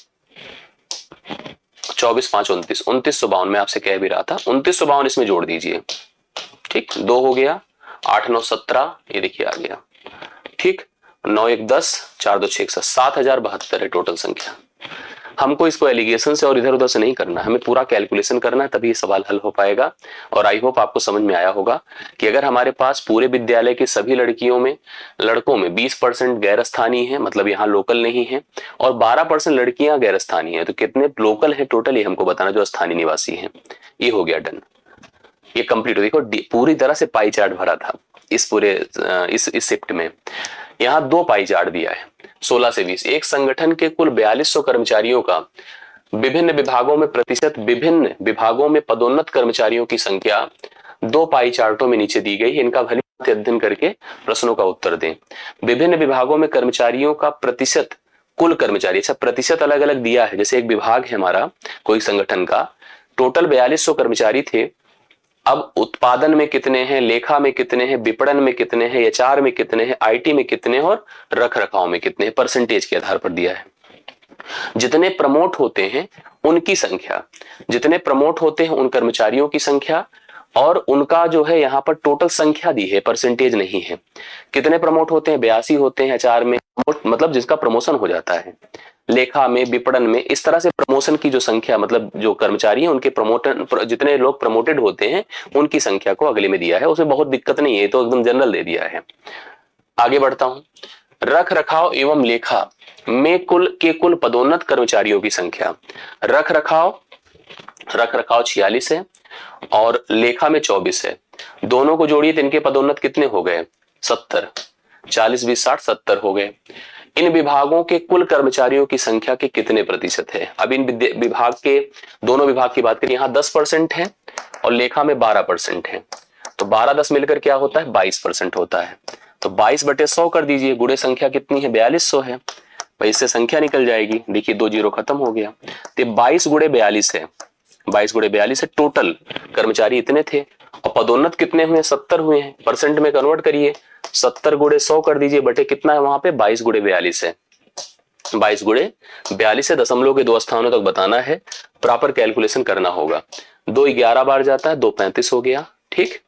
24 5 29, 2952 में आपसे कह भी रहा था, 2952 इसमें जोड़ दीजिए, ठीक, 2 हो गया, 8 9 17, ये देखिए आ गया, ठीक, 9 1 10, 4 2 6 7072 है टोटल संख्या। हमको इसको एलिगेशन से और इधर उधर से नहीं करना, हमें पूरा कैलकुलेशन करना है, तभी ये सवाल हल हो पाएगा। और आई होप आपको समझ में आया होगा कि अगर हमारे पास पूरे विद्यालय की सभी लड़कियों में लड़कों में 20% गैर स्थानीय है, मतलब यहाँ लोकल नहीं है, और 12% लड़कियां गैर स्थानीय है, तो कितने लोकल है टोटल ये हमको बताना, जो स्थानीय निवासी है। ये हो गया डन, ये कंप्लीट हो। देखो पूरी तरह से पाई चार्ट भरा था इस पूरे इस शिफ्ट में। यहाँ 2 पाई चार्ट दिया है 16 से 20। एक संगठन के कुल 4200 कर्मचारियों का विभिन्न विभागों में प्रतिशत, विभिन्न विभागों में पदोन्नत कर्मचारियों की संख्या 2 पाई चार्टों में नीचे दी गई है। इनका भली अध्ययन करके प्रश्नों का उत्तर दें। विभिन्न विभागों में कर्मचारियों का प्रतिशत, कुल कर्मचारी, अच्छा प्रतिशत अलग अलग दिया है। जैसे एक विभाग है हमारा कोई संगठन का, टोटल 4200 कर्मचारी थे, अब उत्पादन में कितने हैं, लेखा में कितने हैं, विपणन में कितने हैं, एचआर में कितने हैं, आईटी में कितने हैं और रख रखाव में कितने हैं, परसेंटेज के आधार पर दिया है। जितने प्रमोट होते हैं उनकी संख्या, जितने प्रमोट होते हैं उन कर्मचारियों की संख्या, और उनका जो है यहाँ पर टोटल संख्या दी है, परसेंटेज नहीं है। कितने प्रमोट होते हैं 82 होते हैं एचआर में, मतलब जिसका प्रमोशन हो जाता है, लेखा में, विपणन में, इस तरह से प्रमोशन की जो संख्या, मतलब जो कर्मचारी हैं उनके प्रमोशन, जितने लोग प्रमोटेड होते हैं उनकी संख्या को अगले में दिया है। उसमें बहुत दिक्कत नहीं है, तो एकदम जनरल दे दिया है। आगे बढ़ता हूं, रख रखाव एवं लेखा में कुल पदोन्नत कर्मचारियों की संख्या, रख रखाव 46 है और लेखा में 24 है, दोनों को जोड़िए तो इनके पदोन्नत कितने हो गए 70, 40 20 60 70 हो गए। इन विभागों के कुल कर्मचारियों की संख्या के कितने प्रतिशत है। अब इन विभाग के, दोनों विभाग की बात करें, यहाँ 10% है और लेखा में 12% है। तो 12-10 मिलकर क्या होता है 22% होता है। तो 22/100 कर दीजिए, गुणे संख्या कितनी है 4200 है भाई, इससे संख्या निकल जाएगी। देखिए 2 जीरो खत्म हो गया। तो 22 गुणे 42 है, 22 गुणे 42 है। टोटल कर्मचारी इतने थे और पदोन्नत कितने हुए 70 हुए हैं। परसेंट में कन्वर्ट करिए, 70 गुणे 100 कर दीजिए बटे कितना है वहां पे 22 गुणे 42 है। 22 गुणे 42 से दशमलव के 2 स्थानों तक बताना है, प्रॉपर कैलकुलेशन करना होगा। 2 11 बार जाता है, 2 35 हो गया। ठीक,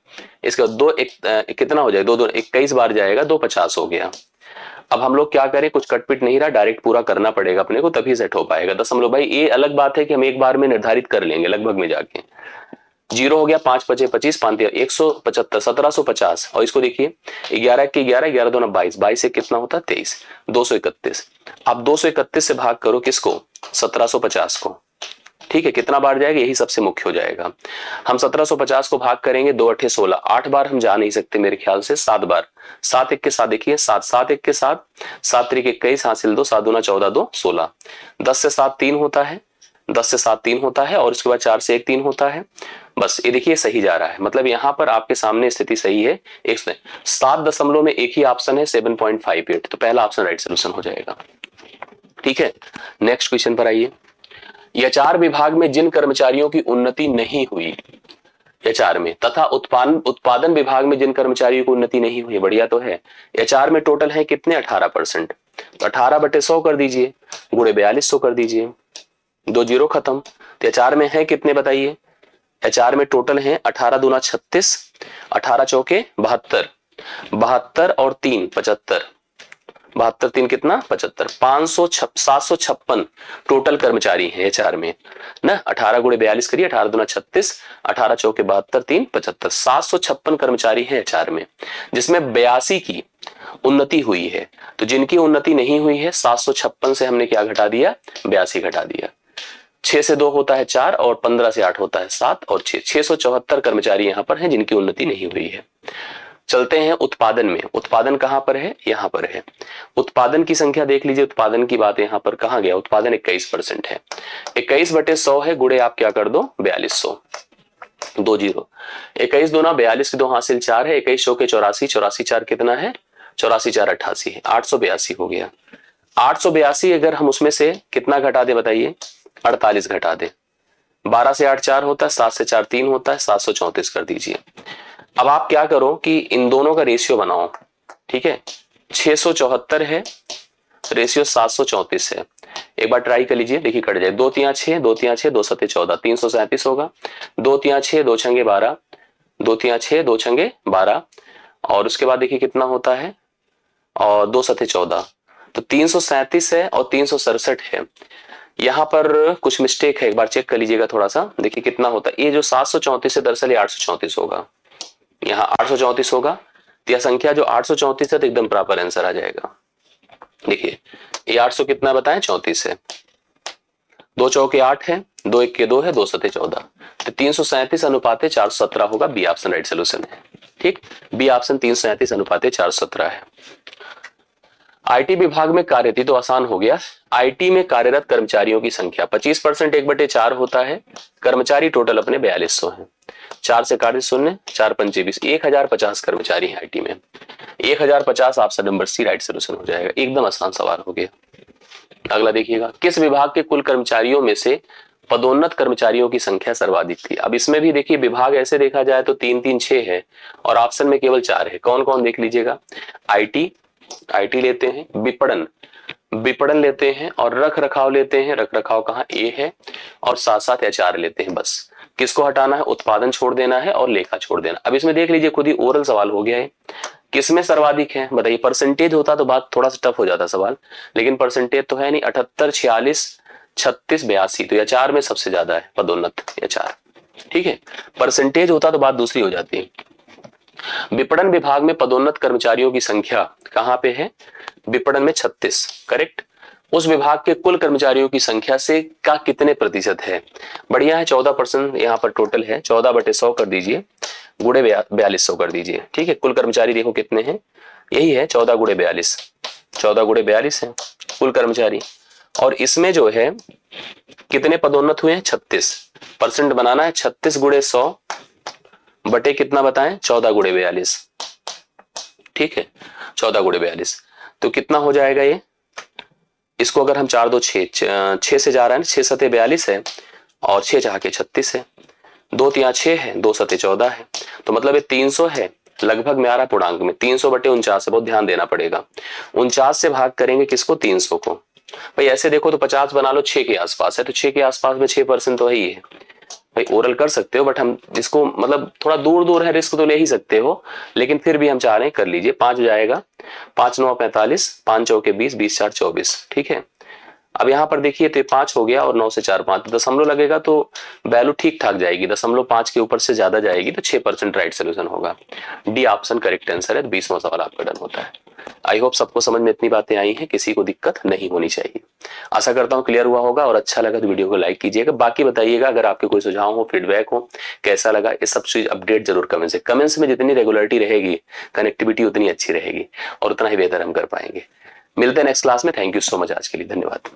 इसका 2 कितना हो जाएगा 2 2 21 बार जाएगा, 2 50 हो गया। अब हम लोग क्या करें, कुछ कटपिट नहीं रहा, डायरेक्ट पूरा करना पड़ेगा अपने को, तभी सेट हो पाएगा दशमलव। भाई ये अलग बात है कि हम एक बार में निर्धारित कर लेंगे लगभग में जाके। 0 हो गया, 5 5 25, 5 175, 1750। और इसको देखिए 11 के 11, 11 2 22, 22 से कितना होता है 23, 231। आप 231 से भाग करो किसको 1750 को। ठीक है, कितना बार जाएगा यही सबसे मुख्य हो जाएगा। हम 1750 को भाग करेंगे, 2 8 16, 8 बार हम जा नहीं सकते मेरे ख्याल से, 7 बार। 7 1 के साथ देखिए 7 7 1 के साथ 7 3 21 हासिल 2, 7 दूना 14 2 16। 10 से 7 3 होता है, 10 से 7 3 होता है और उसके बाद 4 से 1 3 होता है। बस ये देखिए सही जा रहा है, मतलब यहां पर आपके सामने स्थिति सही है। 7 दशमलव में एक ही ऑप्शन है 7.58, तो पहला ऑप्शन राइट सोल्यूशन हो जाएगा। ठीक है, नेक्स्ट क्वेश्चन पर आइए। एचआर विभाग में जिन कर्मचारियों की उन्नति नहीं हुई एचआर में, तथा उत्पादन विभाग में जिन कर्मचारियों की उन्नति नहीं हुई, बढ़िया तो है। एचआर में टोटल है कितने 18%, तो 18/100 कर दीजिए, गुणे 4200 कर दीजिए, 2 जीरो खत्म। तो एचआर में है कितने बताइए, एचआर में टोटल है 18 दूना 36, 18 चौके 72, 72 और 3 75, 72 3 कितना 75, 756 टोटल कर्मचारी हैं एचआर में ना। 18 गुणे 42 करिए, 18 दूना 36, 18 चौके 72 3 75, 756 कर्मचारी हैं एचआर में, जिसमें 82 की उन्नति हुई है। तो जिनकी उन्नति नहीं हुई है 756 से हमने क्या घटा दिया 82 घटा दिया। 6 से 2 होता है 4 और 15 से 8 होता है 7 और 6, 674 कर्मचारी यहां पर हैं जिनकी उन्नति नहीं हुई है। चलते हैं उत्पादन में। उत्पादन कहां पर है, यहां पर है। उत्पादन की संख्या देख लीजिए, उत्पादन की बात यहां पर कहां गया, उत्पादन 21% है। 21/100 है, गुणे आप क्या कर दो 4200, 2 जीरो। 21 दूना 42 की 2 हासिल 4 है, 21 चौके 84, 84 4 कितना है 84 4 88 है, 882 हो गया। 882 अगर हम उसमें से कितना घटा दे बताइए 48 घटा दे, 12 से 8 4 होता है, 7 से 4 3 होता है, 734 कर दीजिए। अब आप क्या करो कि इन दोनों का रेशियो बनाओ। ठीक है, 674 है, रेशियो 734 है। एक बार ट्राई कर लीजिए, देखिए कट जाए, 2 3 6, 2 3 6, 2 7 14, 337 होगा। 2 3 6, 2 छंगे 12, 2 3 6, 2 छंगे 12 और उसके बाद देखिए कितना होता है और 2 7 14, तो 337 है और 367 है। यहाँ पर कुछ मिस्टेक है, एक बार चेक कर लीजिएगा थोड़ा सा, देखिए कितना होता है। ये जो 734 है दरअसल ये 834 होगा, यहाँ 834 होगा। तो यह संख्या जो 834 है तो एकदम प्रॉपर आंसर आ जाएगा। देखिए ये 800 कितना बताएं 34 है, 2 चौके 8 है, 2 1 के 2 है, 2 7 14, तो 337 अनुपाते 417 होगा। बी ऑप्शन राइट सोल्यूशन है। ठीक, बी ऑप्शन 337 अनुपाते 417 है। आईटी विभाग में कार्यरत, तो आसान हो गया। आईटी में कार्यरत कर्मचारियों की संख्या 25% 1/4 होता है। कर्मचारी टोटल अपने 4200 है, 4 से काटे 0, 4 पंचे 20, 1050 कर्मचारी हैं आईटी में। 1050 option number C right solution हो जाएगा। एकदम आसान सवाल हो गया। अगला देखिएगा, किस विभाग के कुल कर्मचारियों में से पदोन्नत कर्मचारियों की संख्या सर्वाधिक थी। अब इसमें भी देखिए विभाग ऐसे देखा जाए तो 3 3 6 है और ऑप्शन में केवल 4 है। कौन कौन देख लीजिएगा, आईटी लेते हैं, विपणन लेते हैं और रख रखाव लेते हैं। रख रखाव कहाँ ए है और साथ साथ एचआर लेते हैं। बस किसको हटाना है, उत्पादन छोड़ देना है और लेखा छोड़ देना। अब इसमें देख लीजिए, खुद ही ओरल सवाल हो गया है, किसमें सर्वाधिक है बताइए। परसेंटेज होता तो बात थोड़ा सा टफ हो जाता सवाल, लेकिन परसेंटेज तो है नहीं। 78 46 36 82, तो एचआर में सबसे ज्यादा है पदोन्नत एचआर। ठीक है, परसेंटेज होता तो बात दूसरी हो जाती है। विपणन विभाग में पदोन्नत कर्मचारियों की संख्या कहां पे है, विपणन में 36, करेक्ट। उस विभाग के कुल कर्मचारियों की संख्या से का कितने प्रतिशत है, बढ़िया है 14% यहाँ पर टोटल है। 14/100 कर दीजिए, गुणे 4200 कर दीजिए। ठीक है, कुल कर्मचारी देखो कितने हैं, यही है 14 गुणे 42, 14 गुणे 42 है कुल कर्मचारी। और इसमें जो है कितने पदोन्नत हुए हैं 36%, बनाना है 36 गुणे 100 बटे कितना बताएं, 14 गुणे 42। ठीक है, 14 गुणे 42 तो कितना हो जाएगा ये, इसको अगर हम 4 2 6 6 से जा रहा है ना, 6 सते 42 है और 6 चाह के 36 है, 2 तिया 6 है, 2 सते 14 है, तो मतलब ये 300 है लगभग में आ रहा पूर्णांक में, 300 बटे 49 है, बहुत ध्यान देना पड़ेगा। 49 से भाग करेंगे किसको, 300 को। भाई ऐसे देखो तो 50 बना लो, 6 के आसपास है, तो 6 के आसपास में 6% तो है ही है। भाई ओरल कर सकते हो, बट हम जिसको मतलब थोड़ा दूर दूर है, रिस्क तो ले ही सकते हो, लेकिन फिर भी हम चाह रहे हैं कर लीजिए। 5 हो जाएगा, 5 9 45, 5 चौके 20, 20 4 24। ठीक है, अब यहाँ पर देखिए तो 5 हो गया और 9 से 4 5 दशमलव लगेगा तो वैल्यू ठीक ठाक जाएगी, 0.5 के ऊपर से ज्यादा जाएगी तो 6% राइट सोल्यूशन होगा। डी ऑप्शन करेक्ट आंसर है। 20वां सवाल आपका डन होता है। आई होप सबको समझ में इतनी बातें आई हैं, किसी को दिक्कत नहीं होनी चाहिए। आशा करता हूँ क्लियर हुआ होगा, और अच्छा लगा तो वीडियो को लाइक कीजिएगा। बाकी बताइएगा अगर आपके कोई सुझाव हो, फीडबैक हो, कैसा लगा, ये सब चीज अपडेट जरूर कमेंट्स में जितनी रेगुलरिटी रहेगी, कनेक्टिविटी उतनी अच्छी रहेगी और उतना ही बेहतर हम कर पाएंगे। मिलते हैं नेक्स्ट क्लास में। थैंक यू सो मच, आज के लिए धन्यवाद।